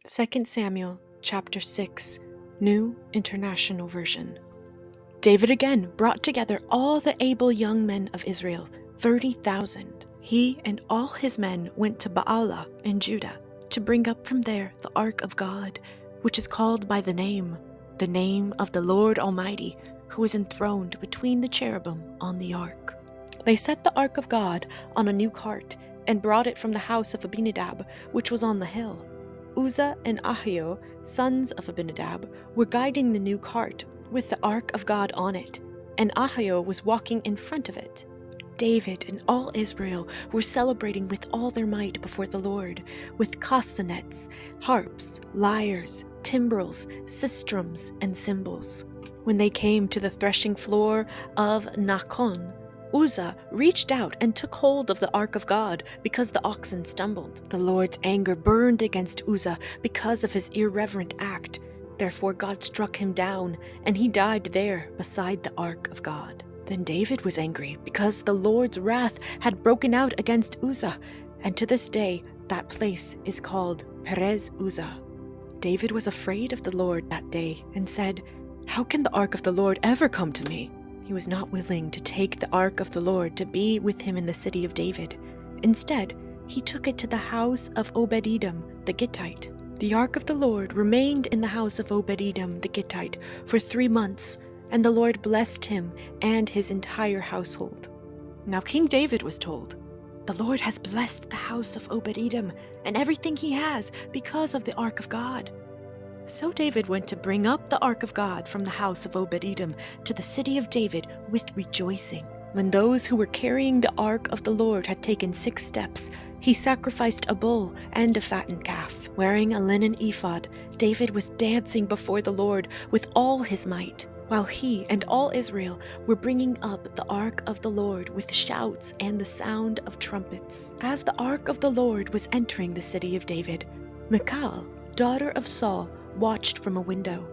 2 Samuel chapter 6, New International Version. David again brought together all the able young men of Israel, 30,000. He and all his men went to Baalah in Judah to bring up from there the ark of God, which is called by the name of the Lord Almighty, who is enthroned between the cherubim on the ark. They set the ark of God on a new cart and brought it from the house of Abinadab, which was on the hill. Uzzah and Ahio, sons of Abinadab, were guiding the new cart with the ark of God on it, and Ahio was walking in front of it. David and all Israel were celebrating with all their might before the Lord, with castanets, harps, lyres, timbrels, sistrums, and cymbals. When they came to the threshing floor of Nachon, Uzzah reached out and took hold of the ark of God because the oxen stumbled. The Lord's anger burned against Uzzah because of his irreverent act. Therefore God struck him down, and he died there beside the ark of God. Then David was angry because the Lord's wrath had broken out against Uzzah, and to this day that place is called Perez Uzzah. David was afraid of the Lord that day and said, "How can the ark of the Lord ever come to me?" He was not willing to take the ark of the Lord to be with him in the city of David. Instead, he took it to the house of Obed-Edom the Gittite. The ark of the Lord remained in the house of Obed-Edom the Gittite for 3 months, and the Lord blessed him and his entire household. Now King David was told, "The Lord has blessed the house of Obed-Edom and everything he has because of the ark of God." So David went to bring up the ark of God from the house of Obed-Edom to the city of David with rejoicing. When those who were carrying the ark of the Lord had taken 6 steps, he sacrificed a bull and a fattened calf. Wearing a linen ephod, David was dancing before the Lord with all his might, while he and all Israel were bringing up the ark of the Lord with shouts and the sound of trumpets. As the ark of the Lord was entering the city of David, Michal, daughter of Saul, watched from a window.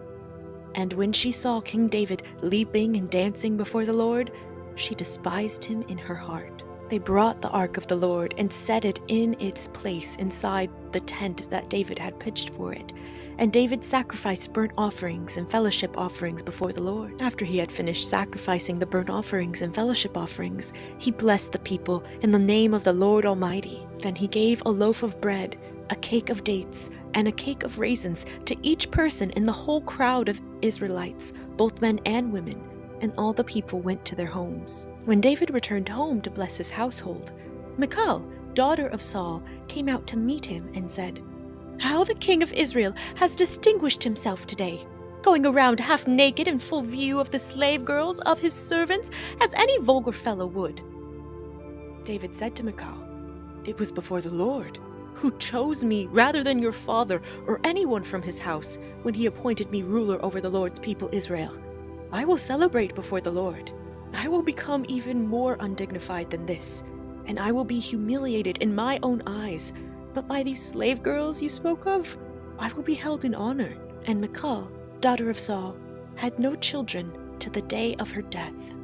And when she saw King David leaping and dancing before the Lord, she despised him in her heart. They brought the ark of the Lord and set it in its place inside the tent that David had pitched for it. And David sacrificed burnt offerings and fellowship offerings before the Lord. After he had finished sacrificing the burnt offerings and fellowship offerings, he blessed the people in the name of the Lord Almighty. Then he gave a loaf of bread, a cake of dates, and a cake of raisins to each person in the whole crowd of Israelites, both men and women, and all the people went to their homes. When David returned home to bless his household, Michal, daughter of Saul, came out to meet him and said, "How the king of Israel has distinguished himself today, going around half naked in full view of the slave girls of his servants, as any vulgar fellow would." David said to Michal, "It was before the Lord, who chose me rather than your father or anyone from his house, when he appointed me ruler over the Lord's people Israel. I will celebrate before the Lord. I will become even more undignified than this, and I will be humiliated in my own eyes. But by these slave girls you spoke of, I will be held in honor." And Michal, daughter of Saul, had no children to the day of her death.